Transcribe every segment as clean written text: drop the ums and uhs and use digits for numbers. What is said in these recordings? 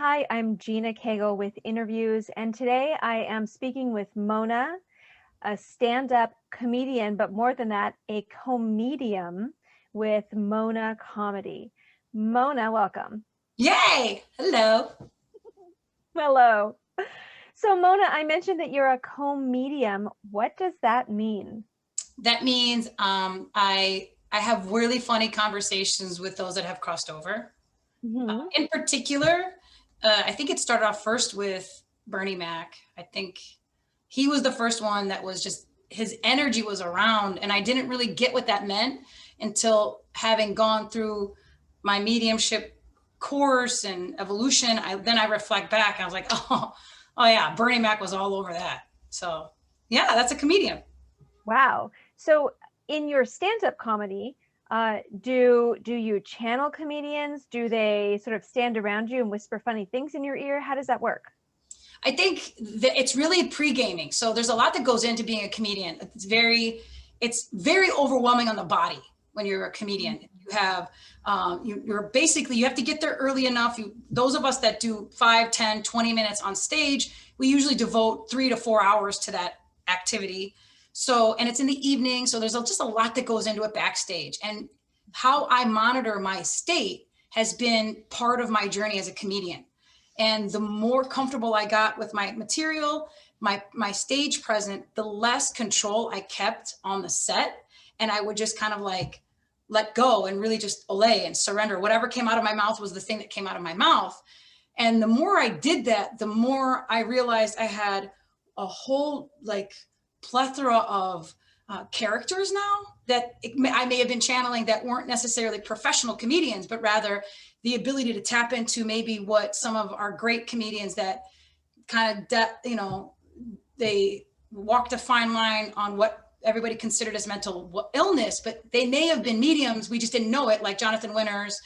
Hi, I'm Gina Cagle with Interviews, and today I am speaking with Mona, a stand-up comedian, but more than that, a comedian with Mona Comedy. Mona, welcome. Yay! Hello. Hello. So Mona, I mentioned that you're a comedian. What does that mean? That means I have really funny conversations with those that have crossed over. Hmm. In particular, I think it started off first with Bernie Mac. I think he was the first one that was just his energy was around, and I didn't really get what that meant until having gone through my mediumship course and evolution. I reflect back and I was like, oh yeah, Bernie Mac was all over that. So yeah, that's a comedian. Wow. So in your stand-up comedy, do you channel comedians? Do they sort of stand around you and whisper funny things in your ear? How does that work? I think that it's really pre-gaming. So there's a lot that goes into being a comedian. It's very overwhelming on the body when you're a comedian. You have, you're basically, you have to get there early enough. Those of us that do 5, 10, 20 minutes on stage, we usually devote 3 to 4 hours to that activity. So, and it's in the evening. So there's just a lot that goes into it backstage. And how I monitor my state has been part of my journey as a comedian. And the more comfortable I got with my material, my stage present, the less control I kept on the set. And I would just kind of like let go and really just olay and surrender. Whatever came out of my mouth was the thing that came out of my mouth. And the more I did that, the more I realized I had a whole like plethora of characters now that I may have been channeling that weren't necessarily professional comedians, but rather the ability to tap into maybe what some of our great comedians that kind of, they walked a fine line on what everybody considered as mental illness, but they may have been mediums. We just didn't know it, like Jonathan Winters,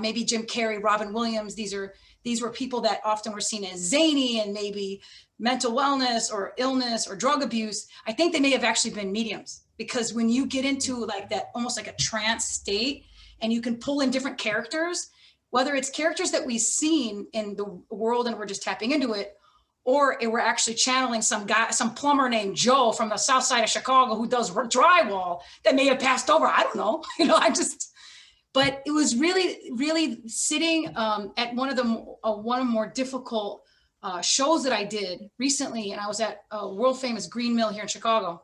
maybe Jim Carrey, Robin Williams. These were people that often were seen as zany and maybe mental wellness or illness or drug abuse. I think they may have actually been mediums, because when you get into like that, almost like a trance state, and you can pull in different characters, whether it's characters that we've seen in the world and we're just tapping into it, or we're actually channeling some guy, some plumber named Joe from the south side of Chicago who does drywall that may have passed over. I don't know. But it was really, really sitting at one of the more difficult shows that I did recently. And I was at a world famous Green Mill here in Chicago.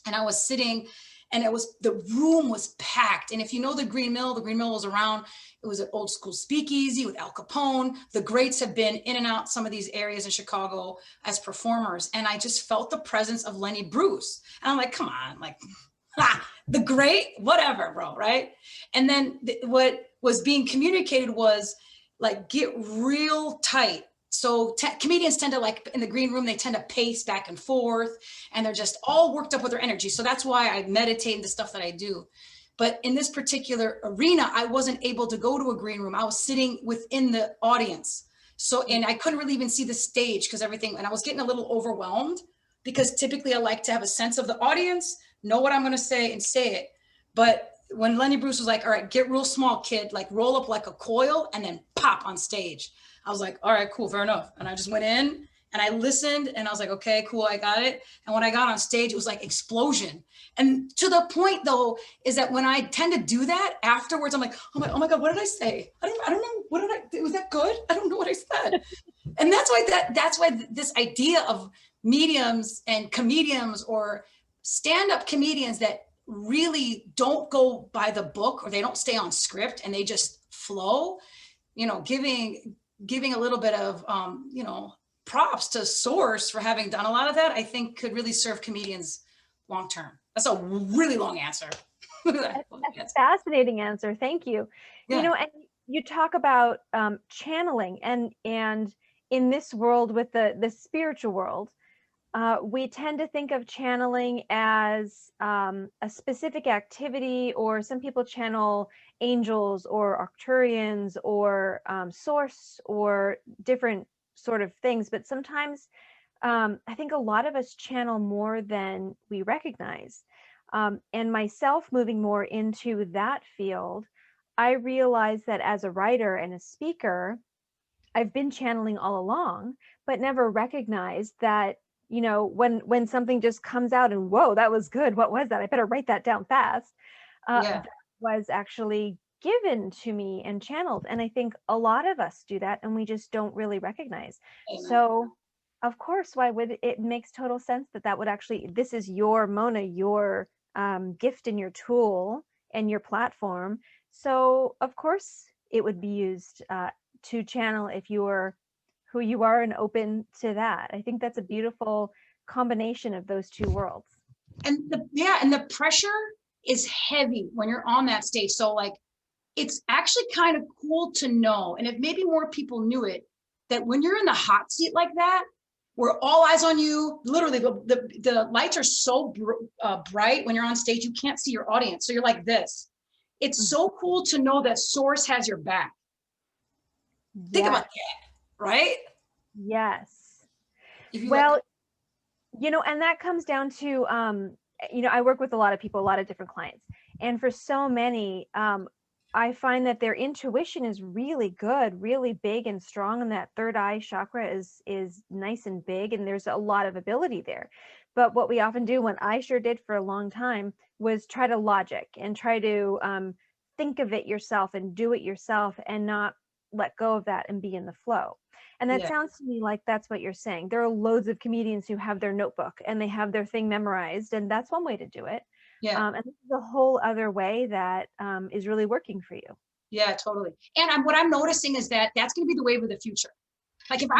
And I was sitting, and the room was packed. And if you know the Green Mill was around. It was an old school speakeasy with Al Capone. The greats have been in and out some of these areas in Chicago as performers. And I just felt the presence of Lenny Bruce. And I'm like, come on, like, the great, whatever, bro, right? And then what was being communicated was like, get real tight. So comedians tend to, like, in the green room, they tend to pace back and forth, and they're just all worked up with their energy. So that's why I meditate and the stuff that I do. But in this particular arena, I wasn't able to go to a green room. I was sitting within the audience. So, and I couldn't really even see the stage because everything, and I was getting a little overwhelmed, because typically I like to have a sense of the audience, know what I'm going to say and say it. But when Lenny Bruce was like, all right, get real small, kid, like roll up like a coil and then pop on stage. I was like, all right, cool, fair enough. And I just went in and I listened and I was like, okay, cool, I got it. And when I got on stage, it was like explosion. And to the point though, is that when I tend to do that afterwards, I'm like, oh my God, what did I say? I don't know. Was that good? I don't know what I said. And that's why this idea of mediums and comedians or stand-up comedians that really don't go by the book, or they don't stay on script and they just flow, giving a little bit of, props to source for having done a lot of that, I think could really serve comedians long term. That's a really long answer. That's a fascinating answer. Thank you. Yeah. And you talk about channeling, and in this world with the spiritual world, we tend to think of channeling as a specific activity, or some people channel angels or Arcturians or source or different sort of things. But sometimes I think a lot of us channel more than we recognize. And myself moving more into that field, I realized that as a writer and a speaker, I've been channeling all along, but never recognized that, you know, when something just comes out and whoa, that was good. What was that? I better write that down fast. Yeah. That was actually given to me and channeled. And I think a lot of us do that and we just don't really recognize. Amen. So of course, why would it makes total sense that that would actually, this is your Mona, your gift and your tool and your platform. So of course it would be used to channel if you're who you are and open to that. I think that's a beautiful combination of those two worlds. And the pressure is heavy when you're on that stage. So like, it's actually kind of cool to know, and if maybe more people knew it, that when you're in the hot seat like that, where all eyes on you, literally the lights are so bright when you're on stage, you can't see your audience. So you're like this. It's so cool to know that Source has your back. Yes. Think about that, right? Yes. Well, like, you know, and that comes down to, you know, I work with a lot of people, a lot of different clients. And for so many, I find that their intuition is really good, really big and strong. And that third eye chakra is nice and big. And there's a lot of ability there. But what we often do, what I sure did for a long time, was try to logic and try to think of it yourself and do it yourself and not let go of that and be in the flow. And that sounds to me like that's what you're saying. There are loads of comedians who have their notebook and they have their thing memorized, and that's one way to do it. yeah. And this is a whole other way that is really working for you. Yeah, totally. And what I'm noticing is that that's going to be the wave of the future. Like if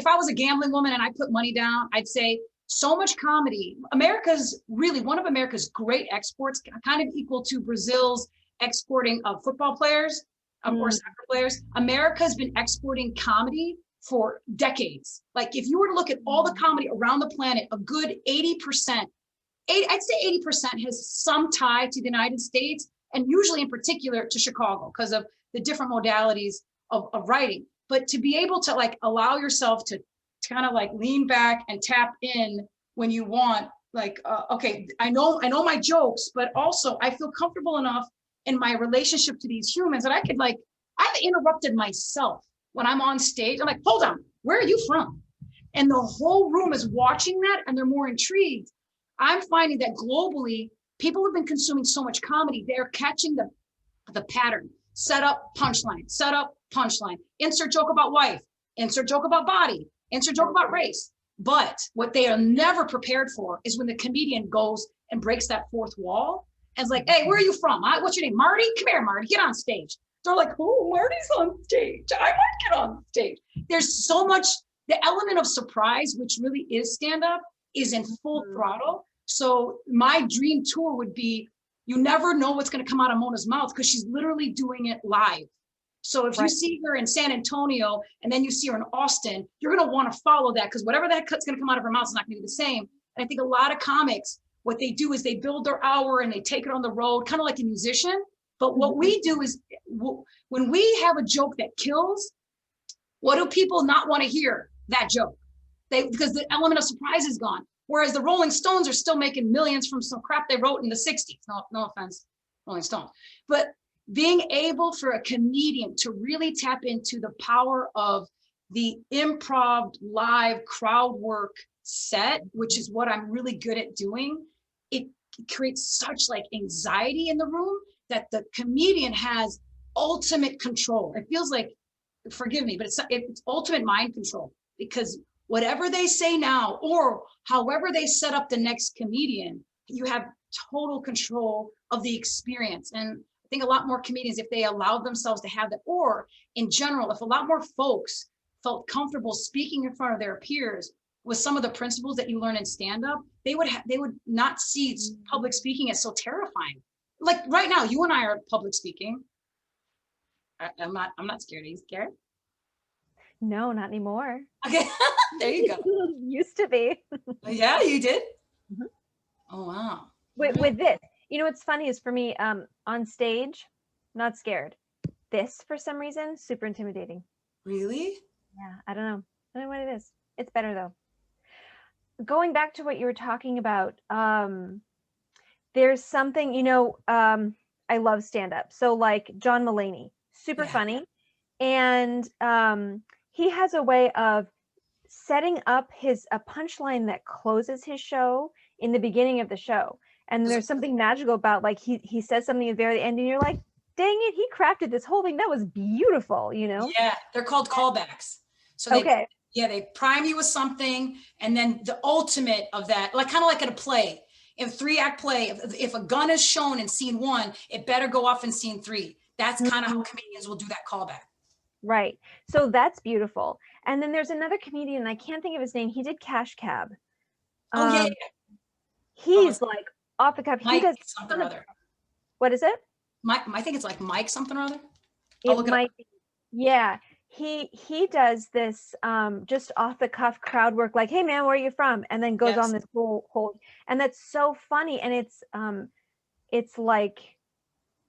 I was a gambling woman and I put money down, I'd say so much comedy. America's really one of America's great exports, kind of equal to Brazil's exporting of football players or soccer players. America's been exporting comedy for decades. Like if you were to look at all the comedy around the planet, a good 80%, I'd say 80% has some tie to the United States, and usually in particular to Chicago because of the different modalities of writing. But to be able to like allow yourself to kind of like lean back and tap in when you want, like, okay, I know my jokes, but also I feel comfortable enough in my relationship to these humans that I could like, I've interrupted myself when I'm on stage. I'm like, hold on, where are you from? And the whole room is watching that and they're more intrigued. I'm finding that globally, people have been consuming so much comedy, they're catching the pattern. Set up, punchline, set up, punchline. Insert joke about wife, insert joke about body, insert joke about race. But what they are never prepared for is when the comedian goes and breaks that fourth wall and is like, hey, where are you from? What's your name? Marty? Come here, Marty, get on stage. They're like, oh, Marty's on stage. I might get on stage. There's so much, the element of surprise, which really is stand-up, is in full throttle. So my dream tour would be, you never know what's going to come out of Mona's mouth because she's literally doing it live. So if you see her in San Antonio and then you see her in Austin, you're going to want to follow that because whatever that cut's going to come out of her mouth is not going to be the same. And I think a lot of comics, what they do is they build their hour and they take it on the road, kind of like a musician. But what we do is when we have a joke that kills, what do people not want to hear? That joke. Because the element of surprise is gone. Whereas the Rolling Stones are still making millions from some crap they wrote in the 60s. No offense, Rolling Stones. But being able for a comedian to really tap into the power of the improv live crowd work set, which is what I'm really good at doing, it creates such like anxiety in the room that the comedian has ultimate control. It feels like, forgive me, but it's ultimate mind control, because whatever they say now, or however they set up the next comedian, you have total control of the experience. And I think a lot more comedians, if they allowed themselves to have that, or in general, if a lot more folks felt comfortable speaking in front of their peers with some of the principles that you learn in stand-up, they would not see public speaking as so terrifying. Like right now, you and I are public speaking. I'm not scared. Are you scared? No, not anymore. Okay, there you go. Used to be. Yeah, you did? Mm-hmm. Oh, wow. With this, you know, what's funny is for me, on stage, not scared. This, for some reason, super intimidating. Really? Yeah, I don't know what it is. It's better though. Going back to what you were talking about, there's something, you know, I love stand-up. So like John Mulaney, super funny. And he has a way of setting up a punchline that closes his show in the beginning of the show. And there's something magical about, like, he says something at the very end and you're like, dang it, he crafted this whole thing. That was beautiful, you know? Yeah, they're called callbacks. So they prime you with something, and then the ultimate of that, like kind of like in a play, in a 3-act play, if a gun is shown in scene 1, it better go off in scene 3. That's kind of how comedians will do that callback. Right. So that's beautiful. And then there's another comedian, I can't think of his name. He did Cash Cab. Oh, yeah. He's like off the cuff. Mike He does something or other. What is it? Mike, I think it's like Mike something or other. It might be. Yeah. He does this just off the cuff crowd work, like, hey man, where are you from? And then goes on this whole, and that's so funny. And it's like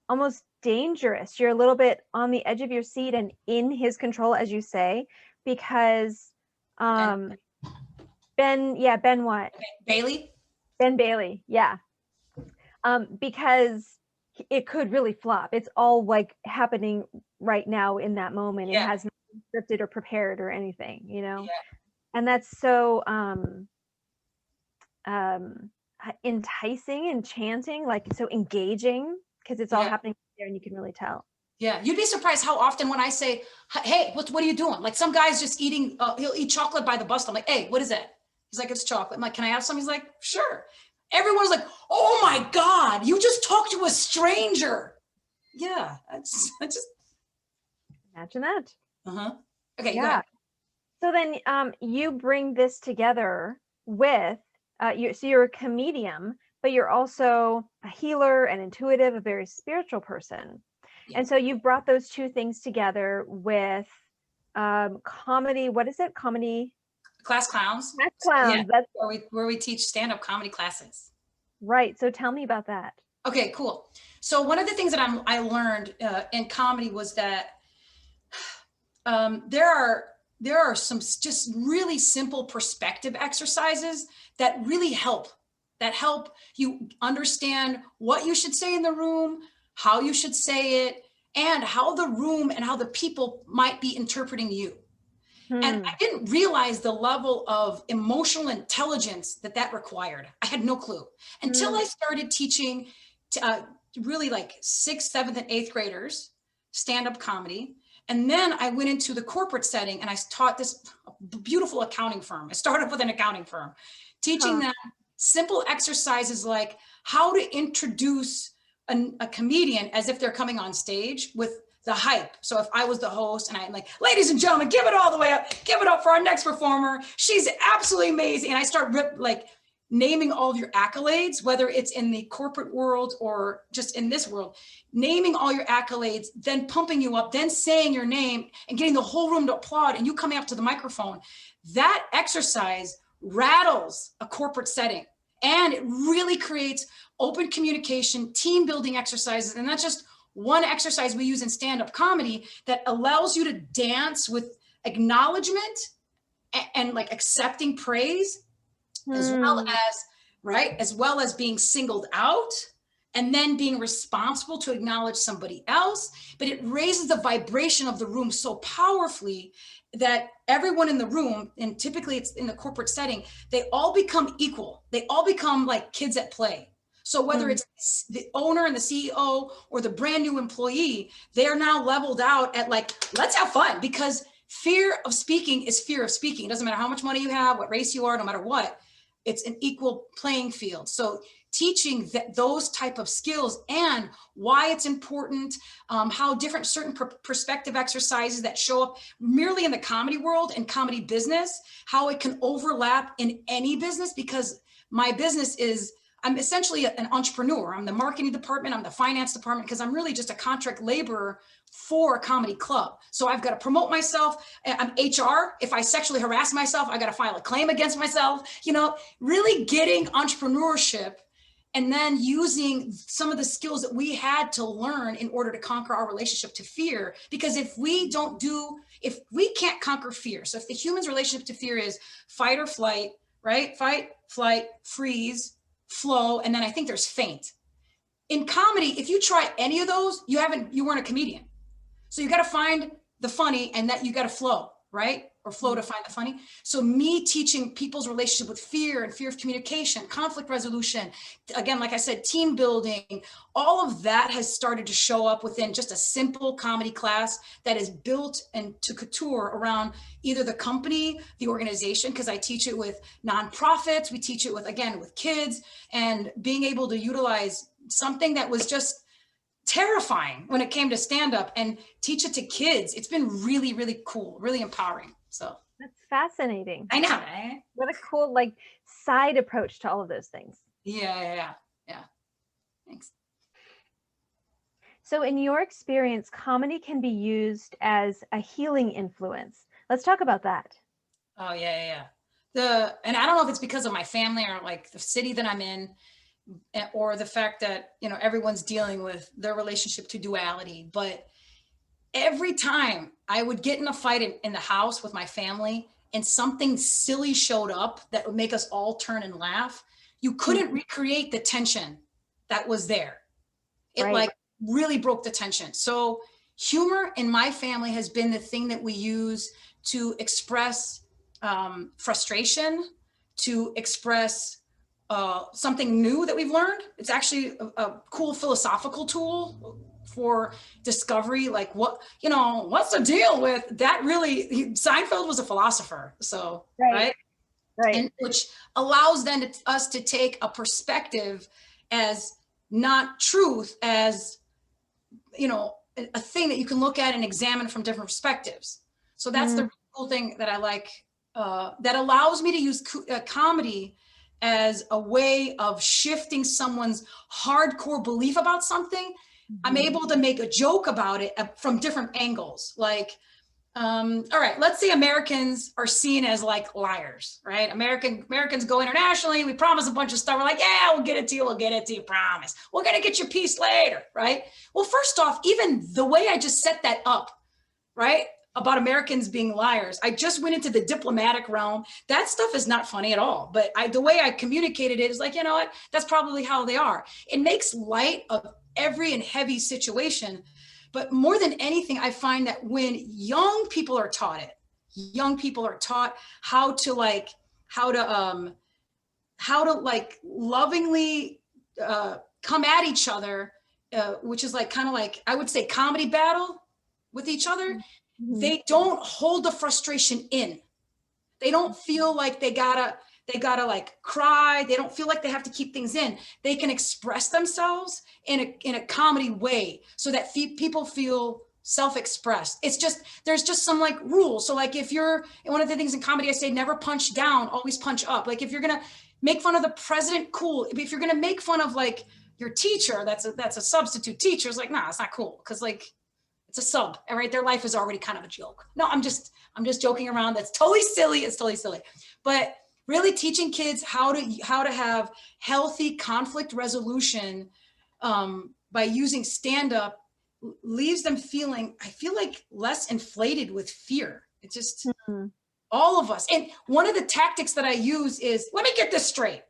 almost dangerous. You're a little bit on the edge of your seat and in his control, as you say, because Ben what? Bailey? Ben Bailey, yeah. Because it could really flop. It's all like happening right now in that moment. It hasn't been scripted or prepared or anything, you know? Yeah. And that's so enticing, enchanting, like so engaging, because it's all happening there and you can really tell. Yeah, you'd be surprised how often when I say, hey, what are you doing? Like some guy's just eating, he'll eat chocolate by the bus. I'm like, hey, what is that? He's like, it's chocolate. I'm like, can I have some? He's like, sure. Everyone's like, oh my God, you just talked to a stranger. Yeah, I just. Imagine that. Okay, yeah. So then you bring this together with, so you're a comedian, but you're also a healer, an intuitive, a very spiritual person. Yeah. And so you've brought those two things together with comedy. What is it? Comedy? Class Clowns. Class Clowns. Yeah, that's where we teach stand-up comedy classes. Right. So tell me about that. Okay, cool. So one of the things that I learned in comedy was that there are some just really simple perspective exercises that really help you understand what you should say in the room, how you should say it, and how the room and how the people might be interpreting you. And I didn't realize the level of emotional intelligence that required. I had no clue until I started teaching really like 6th, 7th, and 8th graders stand-up comedy. And then I went into the corporate setting and I taught this beautiful accounting firm. I started with an accounting firm, teaching them simple exercises like how to introduce a comedian as if they're coming on stage with the hype. So if I was the host and I'm like, ladies and gentlemen, give it all the way up, give it up for our next performer. She's absolutely amazing. And I start naming all of your accolades, whether it's in the corporate world or just in this world, naming all your accolades, then pumping you up, then saying your name and getting the whole room to applaud and you coming up to the microphone. That exercise rattles a corporate setting and it really creates open communication, team building exercises. And that's just one exercise we use in stand-up comedy that allows you to dance with acknowledgement and like accepting praise, as well as being singled out and then being responsible to acknowledge somebody else. But it raises the vibration of the room so powerfully that everyone in the room, and typically it's in the corporate setting, they all become equal. They all become like kids at play. So whether it's the owner and the CEO or the brand new employee, they are now leveled out at like, let's have fun, because fear of speaking is fear of speaking. It doesn't matter how much money you have, what race you are, no matter what, it's an equal playing field. So teaching those type of skills and why it's important, how different certain perspective exercises that show up merely in the comedy world and comedy business, how it can overlap in any business, because my business is, I'm essentially an entrepreneur. I'm the marketing department, I'm the finance department, because I'm really just a contract laborer for a comedy club. So I've got to promote myself. I'm HR. If I sexually harass myself, I got to file a claim against myself. You know, really getting entrepreneurship and then using some of the skills that we had to learn in order to conquer our relationship to fear. Because if we can't conquer fear, so if the human's relationship to fear is fight or flight, right? Fight, flight, freeze, flow, and then I think there's faint. In comedy, if you try any of those, you weren't a comedian. So you got to find the funny and that you got to flow, right? Or flow to find the funny. So me teaching people's relationship with fear and fear of communication, conflict resolution, again, like I said, team building, all of that has started to show up within just a simple comedy class that is built and to couture around either the company, the organization, because I teach it with nonprofits, we teach it with, again, with kids, and being able to utilize something that was just terrifying when it came to stand up and teach it to kids. It's been really, really cool, really empowering. So That's fascinating. I know, right? What a cool like side approach to all of those things. Yeah. Thanks. So in your experience, comedy can be used as a healing influence. Let's talk about that. Oh yeah. And I don't know if it's because of my family or like the city that I'm in, or the fact that, you know, everyone's dealing with their relationship to duality. But every time I would get in a fight in the house with my family and something silly showed up that would make us all turn and laugh, you couldn't recreate the tension that was there. It like really broke the tension. So humor in my family has been the thing that we use to express frustration, to express something new that we've learned. It's actually a cool philosophical tool for discovery. Like what's the deal with that? Really, Seinfeld was a philosopher. So, right. And which allows then us to take a perspective as not truth, as, you know, a thing that you can look at and examine from different perspectives. So that's the cool thing that I like, that allows me to use comedy as a way of shifting someone's hardcore belief about something. I'm able to make a joke about it from different angles. Like, all right, let's say Americans are seen as like liars, right? Americans go internationally. We promise a bunch of stuff. We're like, yeah, we'll get it to you, promise. We're going to get your piece later, right? Well, first off, even the way I just set that up, right? About Americans being liars. I just went into the diplomatic realm. That stuff is not funny at all. But the way I communicated it is like, you know what? That's probably how they are. It makes light of every and heavy situation. But more than anything, I find that when young people are taught how to lovingly come at each other, which is like kind of like, I would say, comedy battle with each other. They don't hold the frustration in. They don't feel like they gotta like cry. They don't feel like they have to keep things in. They can express themselves in a comedy way so that people feel self-expressed. It's just, there's just some like rules. So like if you're, one of the things in comedy, I say, never punch down, always punch up. Like if you're gonna make fun of the president, cool. If you're gonna make fun of like your teacher, that's a substitute teacher, it's like, nah, it's not cool. Cause like, it's a sub, all right? Their life is already kind of a joke. No, I'm just joking around. That's totally silly. It's totally silly. But really teaching kids how to have healthy conflict resolution by using stand-up leaves them feeling, I feel like, less inflated with fear. It's just all of us. And one of the tactics that I use is, let me get this straight.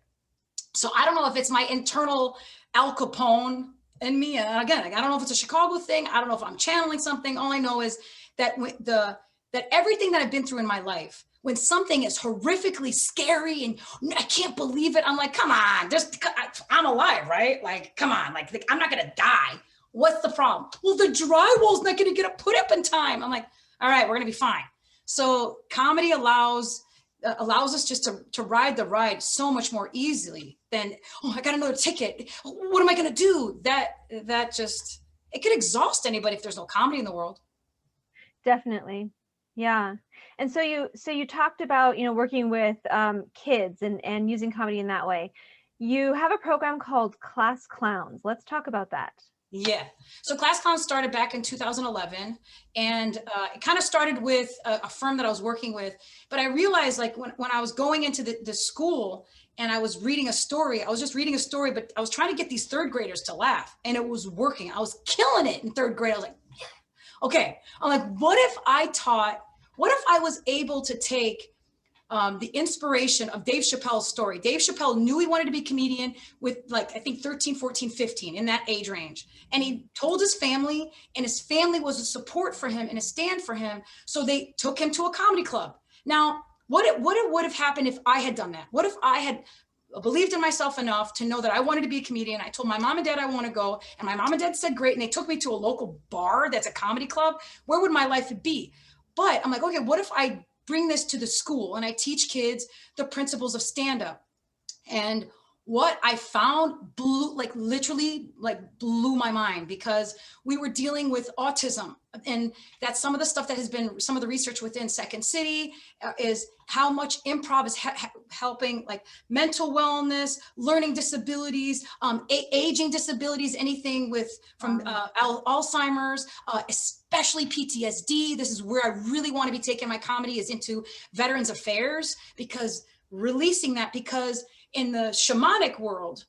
So I don't know if it's my internal Al Capone in me. And again, I don't know if it's a Chicago thing. I don't know if I'm channeling something. All I know is that that everything that I've been through in my life, when something is horrifically scary and I can't believe it, I'm like, come on, I'm alive, right? Like, come on, like I'm not gonna die. What's the problem? Well, the drywall's not gonna get put up in time. I'm like, all right, we're gonna be fine. So comedy allows us just to ride the ride so much more easily than, oh, I got another ticket. What am I going to do? That just, it could exhaust anybody if there's no comedy in the world. Definitely. Yeah. And so you talked about, working with kids and using comedy in that way. You have a program called Class Clowns. Let's talk about that. Yeah. So Class Clowns started back in 2011, and it kind of started with a firm that I was working with. But I realized, like, when I was going into the school and I was reading a story, I was just reading a story, but I was trying to get these third graders to laugh, and it was working. I was killing it in third grade. I was like, okay. I'm like, what if I was able to take the inspiration of Dave Chappelle's story. Dave Chappelle knew he wanted to be a comedian with like, I think 13, 14, 15 in that age range. And he told his family, and his family was a support for him and a stand for him. So they took him to a comedy club. Now, what would have happened if I had done that? What if I had believed in myself enough to know that I wanted to be a comedian? I told my mom and dad I want to go, and my mom and dad said great, and they took me to a local bar that's a comedy club. Where would my life be? But I'm like, okay, what if I bring this to the school and I teach kids the principles of stand-up? And what I found literally blew my mind, because we were dealing with autism, and that's some of the stuff that has been some of the research within Second City is how much improv is helping like mental wellness, learning disabilities, aging disabilities, anything from Alzheimer's, especially PTSD. This is where I really want to be taking my comedy, is into Veterans Affairs, because releasing that, because in the shamanic world,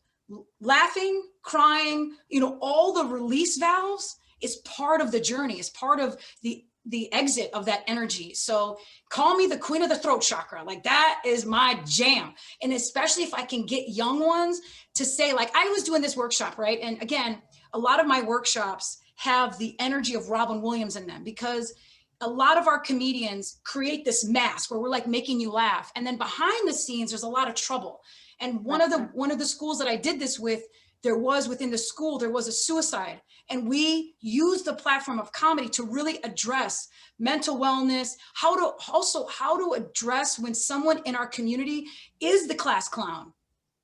laughing, crying, all the release valves is part of the journey, is part of the exit of that energy. So call me the queen of the throat chakra. Like, that is my jam. And especially if I can get young ones to say, like, I was doing this workshop, right? And again, a lot of my workshops have the energy of Robin Williams in them, because a lot of our comedians create this mask where we're like making you laugh. And then behind the scenes, there's a lot of trouble. And one of the schools that I did this with, within the school, there was a suicide. And we used the platform of comedy to really address mental wellness, how to address when someone in our community is the class clown.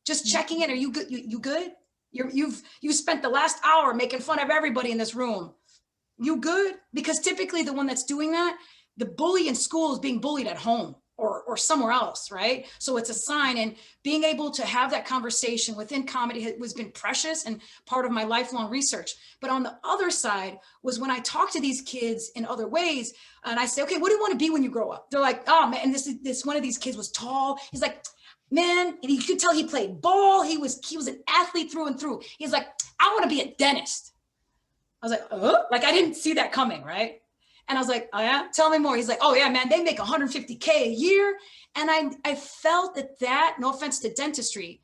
Just checking in. Are you good? You good? You've spent the last hour making fun of everybody in this room. You good? Because typically the one that's doing that, the bully in school is being bullied at home or somewhere else, right? So it's a sign, and being able to have that conversation within comedy has been precious and part of my lifelong research. But on the other side was when I talk to these kids in other ways, and I say, okay, what do you want to be when you grow up? They're like, oh man, and this one of these kids was tall. He's like, man, and you could tell he played ball. He was an athlete through and through. He's like, I want to be a dentist. I was like, oh, like I didn't see that coming, right? And I was like, oh yeah, tell me more. He's like, oh yeah, man, they make 150K a year. And I felt that, no offense to dentistry,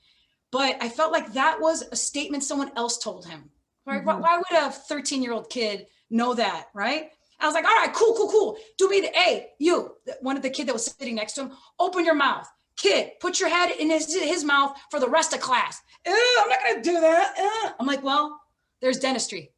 but I felt like that was a statement someone else told him, right? Mm-hmm. Why would a 13-year-old kid know that, right? I was like, all right, cool. Do me one of the kid that was sitting next to him, open your mouth. Kid, put your head in his mouth for the rest of class. I'm not gonna do that. I'm like, well, there's dentistry.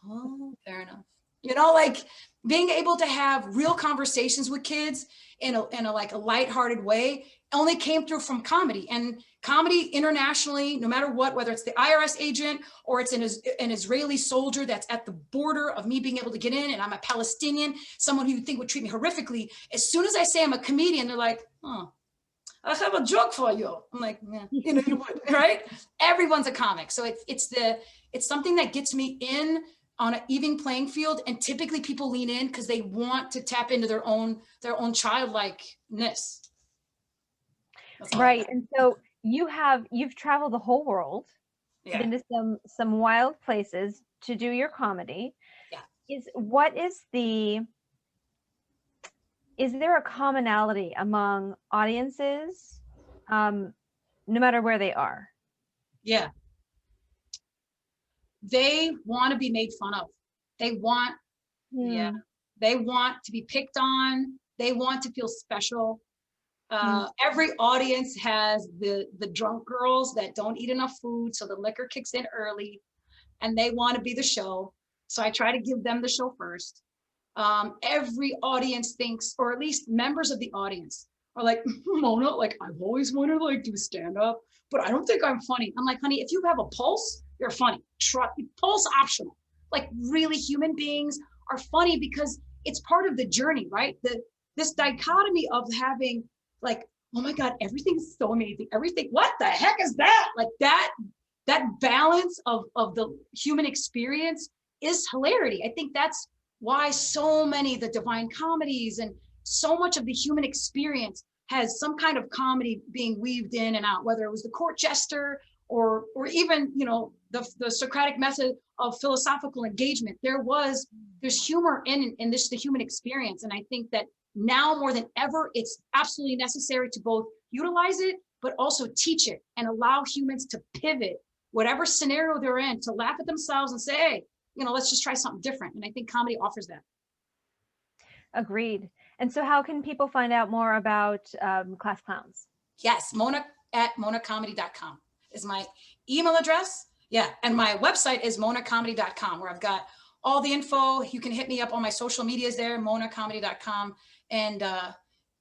Oh, fair enough. Like being able to have real conversations with kids in a like a lighthearted way only came through from comedy. And comedy internationally, no matter what, whether it's the IRS agent or it's an Israeli soldier that's at the border of me being able to get in, and I'm a Palestinian, someone who you think would treat me horrifically. As soon as I say I'm a comedian, they're like, oh, I have a joke for you. I'm like, yeah, you would, right? Everyone's a comic. So it's something that gets me in on an even playing field, and typically people lean in because they want to tap into their own childlikeness. Right. And so you've traveled the whole world, been to some wild places to do your comedy. Yeah. Is there a commonality among audiences, no matter where they are? Yeah. They want to be made fun of. They want to be picked on. They want to feel special. Every audience has the drunk girls that don't eat enough food, so the liquor kicks in early, and they want to be the show. So I try to give them the show first. Every audience thinks, or at least members of the audience are like, Mona, like I've always wanted to like do stand up, but I don't think I'm funny. I'm like, honey, if you have a pulse, you're funny. Pulse optional. Like really, human beings are funny because it's part of the journey, right? This dichotomy of having like, oh my God, everything's so amazing. Everything, what the heck is that? Like that balance of the human experience is hilarity. I think that's why so many, the divine comedies and so much of the human experience has some kind of comedy being weaved in and out, whether it was the court jester or even, the Socratic method of philosophical engagement. There's humor in this, the human experience. And I think that now more than ever, it's absolutely necessary to both utilize it, but also teach it and allow humans to pivot whatever scenario they're in, to laugh at themselves and say, hey, let's just try something different. And I think comedy offers that. Agreed. And so how can people find out more about Class Clowns? Yes, mona@monacomedy.com is my email address. Yeah, and my website is monacomedy.com, where I've got all the info. You can hit me up on my social medias there, monacomedy.com. And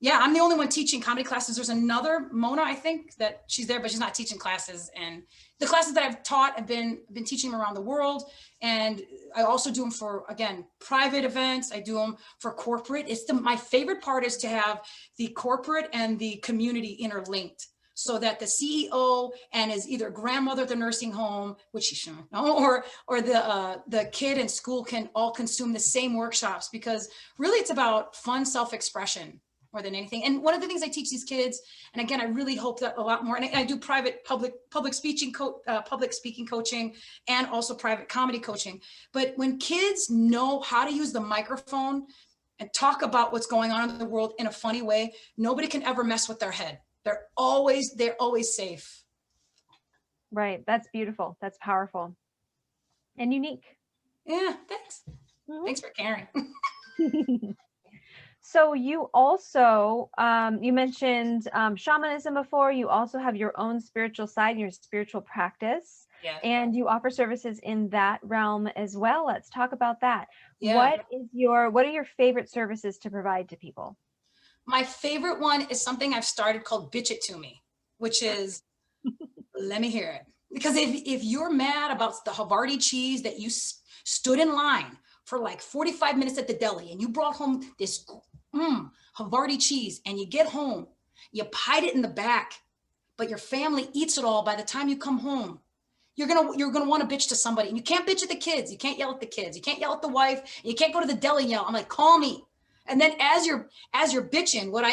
yeah, I'm the only one teaching comedy classes. There's another Mona, I think, that she's there, but she's not teaching classes. And the classes that I've taught, I've been teaching them around the world. And I also do them for, again, private events. I do them for corporate. My favorite part is to have the corporate and the community interlinked, so that the CEO and his either grandmother at the nursing home, which he shouldn't know, or the kid in school can all consume the same workshops, because really it's about fun self-expression more than anything. And one of the things I teach these kids, and again, I really hope that a lot more, and I do private public speaking coaching, and also private comedy coaching. But when kids know how to use the microphone and talk about what's going on in the world in a funny way, nobody can ever mess with their head. They're always safe. Right. That's beautiful. That's powerful and unique. Yeah. Thanks. Mm-hmm. Thanks for caring. So you also, you mentioned shamanism before. You also have your own spiritual side, your spiritual practice, yeah, and you offer services in that realm as well. Let's talk about that. Yeah. What are your favorite services to provide to people? My favorite one is something I've started called Bitch It To Me, which is, let me hear it. Because if you're mad about the Havarti cheese that you stood in line for like 45 minutes at the deli, and you brought home this Havarti cheese, and you get home, you hide it in the back, but your family eats it all by the time you come home, you're gonna want to bitch to somebody. And you can't bitch at the kids. You can't yell at the kids. You can't yell at the wife. You can't go to the deli and yell. I'm like, call me. And then as you're bitching, what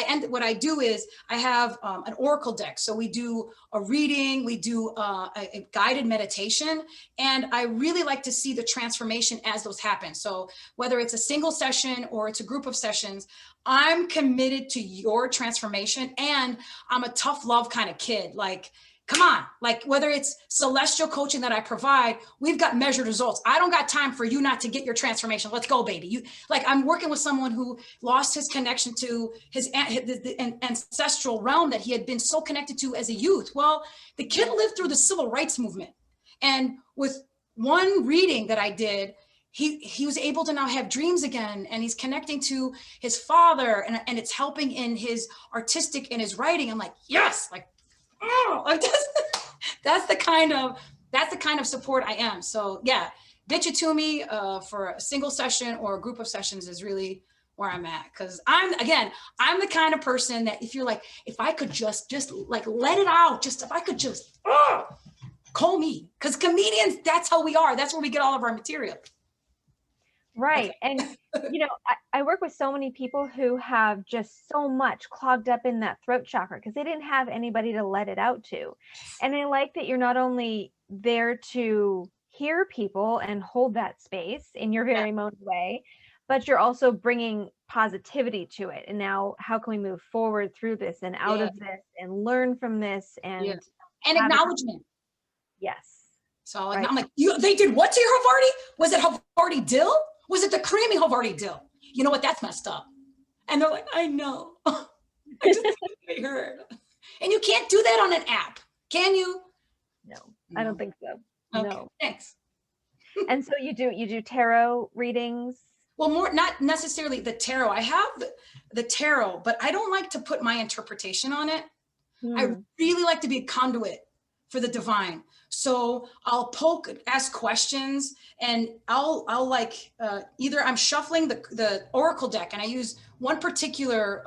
I do is I have an oracle deck. So we do a reading, we do a guided meditation, and I really like to see the transformation as those happen. So whether it's a single session or it's a group of sessions, I'm committed to your transformation, and I'm a tough love kind of kid. Like, come on, like whether it's celestial coaching that I provide, we've got measured results. I don't got time for you not to get your transformation. Let's go, baby. I'm working with someone who lost his connection to the ancestral realm that he had been so connected to as a youth. Well, the kid lived through the civil rights movement. And with one reading that I did, he was able to now have dreams again, and he's connecting to his father, and it's helping in his artistic and his writing. I'm like, yes, like, oh, that's the kind of support I am. So yeah, Bitch It To Me for a single session or a group of sessions is really where I'm at. Cause I'm the kind of person that if I could just like let it out, if I could just call me. Cause comedians, that's how we are. That's where we get all of our material. Right. And, I work with so many people who have just so much clogged up in that throat chakra because they didn't have anybody to let it out to. And I like that you're not only there to hear people and hold that space in your very own way, but you're also bringing positivity to it. And now how can we move forward through this and out of this and learn from this and acknowledgement. Yes. So I'm like, they did what to your Havarti? Was it Havarti dill? Was it the creamy Havarti dill? You know what? That's messed up. And they're like, I know. I just heard. And you can't do that on an app, can you? No, I don't think so. Okay, no. Thanks. And so you do tarot readings? Well, not necessarily the tarot. I have the tarot, but I don't like to put my interpretation on it. I really like to be a conduit for the divine. So I'll ask questions, and I'll either I'm shuffling the oracle deck, and I use one particular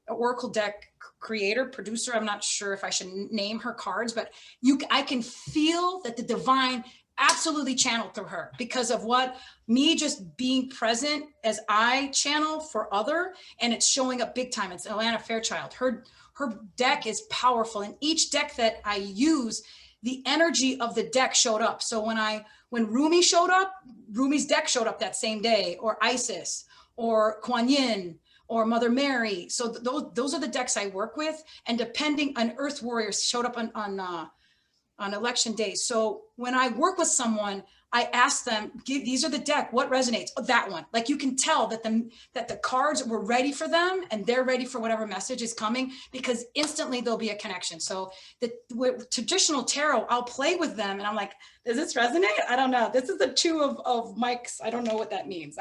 oracle deck producer. I'm not sure if I should name her cards, but I can feel that the divine absolutely channeled through her because of me just being present as I channel for other, and it's showing up big time. It's Alana Fairchild. Her deck is powerful, and each deck that I use, the energy of the deck showed up. So when Rumi showed up, Rumi's deck showed up that same day, or Isis, or Kuan Yin or Mother Mary. So those are the decks I work with. And depending on Earth Warriors showed up on election day. So when I work with someone, I ask them, these are the deck, what resonates? Oh, that one. Like you can tell that the cards were ready for them and they're ready for whatever message is coming, because instantly there'll be a connection. So with traditional tarot, I'll play with them and I'm like, does this resonate? I don't know. This is the two of mics. I don't know what that means.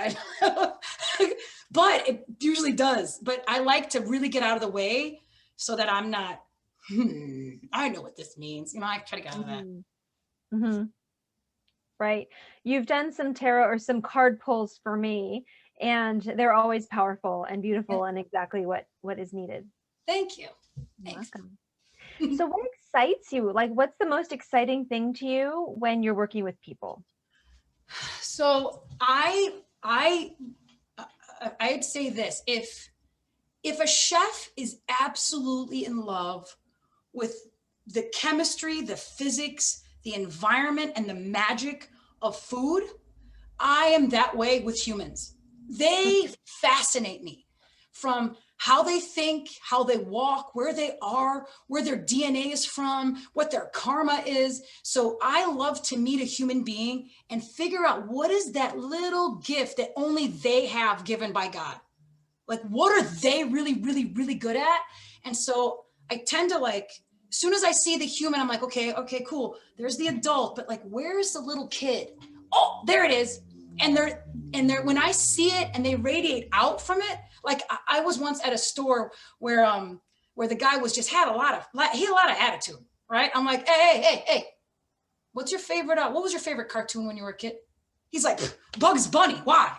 But it usually does. But I like to really get out of the way so that I'm not, I know what this means. You know, I try to get out of that. Mm-hmm. Right. You've done some tarot or some card pulls for me, and they're always powerful and beautiful and exactly what is needed. Thank you. You're welcome. So what excites you? Like, what's the most exciting thing to you when you're working with people? So I'd say this, if a chef is absolutely in love with the chemistry, the physics, the environment, and the magic of food, I am that way with humans. They fascinate me, from how they think, how they walk, where they are, where their DNA is from, what their karma is. So I love to meet a human being and figure out what is that little gift that only they have given by God. Like, what are they really, really, really good at? And so I tend to, like, as soon as I see the human, I'm like, okay, cool. There's the adult, but like, where's the little kid? Oh, there it is. And they're when I see it and they radiate out from it, like I was once at a store where the guy was just had a lot of attitude, right? I'm like, hey, what's your favorite? What was your favorite cartoon when you were a kid? He's like, Bugs Bunny. Why?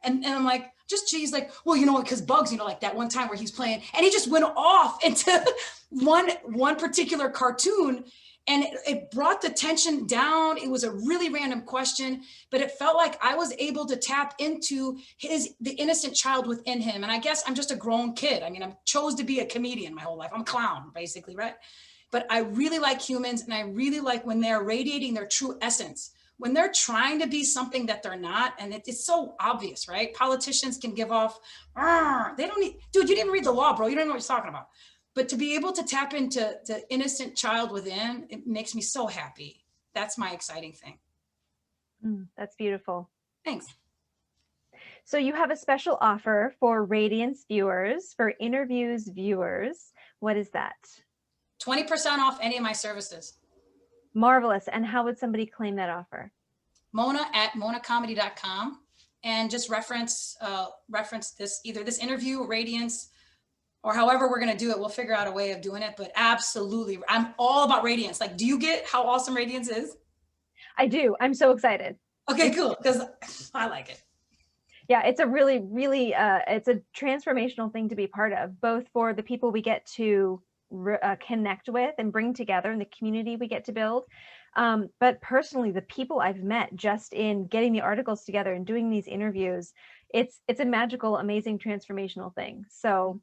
And I'm like, he's like, well, you know, because Bugs, you know, like that one time where he's playing, and he just went off into one particular cartoon, and it brought the tension down. It was a really random question, but it felt like I was able to tap into the innocent child within him. And I guess I'm just a grown kid. I mean, I chose to be a comedian my whole life. I'm a clown, basically, right? But I really like humans, and I really like when they're radiating their true essence. When they're trying to be something that they're not, and it's so obvious, right? Politicians can give off, they don't need, dude, you didn't read the law, bro. You don't know what you're talking about. But to be able to tap into the innocent child within, it makes me so happy. That's my exciting thing. That's beautiful. Thanks. So you have a special offer for Radiance viewers, for Interviews viewers. What is that? 20% off any of my services. Marvelous. And how would somebody claim that offer? Mona at monacomedy.com, and just reference this, either this interview, Radiance, or however we're going to do it. We'll figure out a way of doing it, but absolutely. I'm all about Radiance. Like, do you get how awesome Radiance is? I do. I'm so excited. Okay, cool. Because I like it. Yeah, it's a really, really, it's a transformational thing to be part of, both for the people we get to connect with and bring together, and the community we get to build. But personally, the people I've met just in getting the articles together and doing these interviews, it's a magical, amazing, transformational thing. So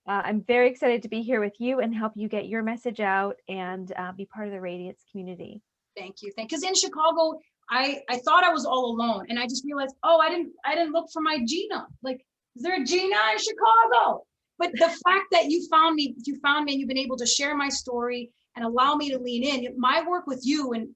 I'm very excited to be here with you and help you get your message out and be part of the Radiance community. Thank you. Because in Chicago, I thought I was all alone, and I just realized, oh, I didn't look for my Gina. Like, is there a Gina in Chicago? But the fact that you found me and you've been able to share my story and allow me to lean in. My work with you, and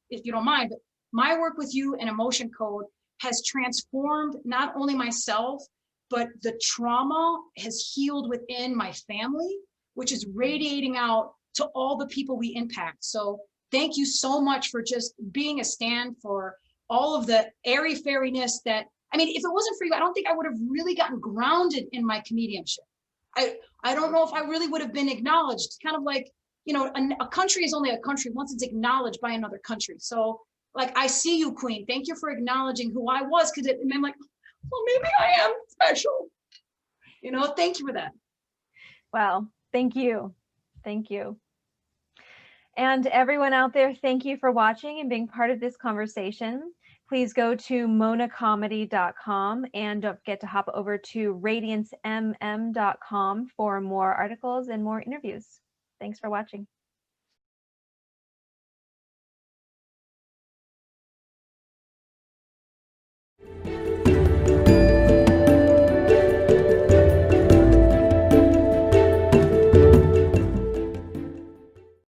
if you don't mind, but my work with you and Emotion Code has transformed not only myself, but the trauma has healed within my family, which is radiating out to all the people we impact. So thank you so much for just being a stand for all of the airy-fairiness that, I mean, if it wasn't for you, I don't think I would have really gotten grounded in my comedianship. I don't know if I really would have been acknowledged. Kind of like, you know, a country is only a country once it's acknowledged by another country. So like, I see you, Queen. Thank you for acknowledging who I was, because I'm like, well, maybe I am special. You know, thank you for that. Well, thank you. Thank you. And everyone out there, thank you for watching and being part of this conversation. Please go to monacomedy.com and don't forget to hop over to radiancebb.com for more articles and more interviews. Thanks for watching.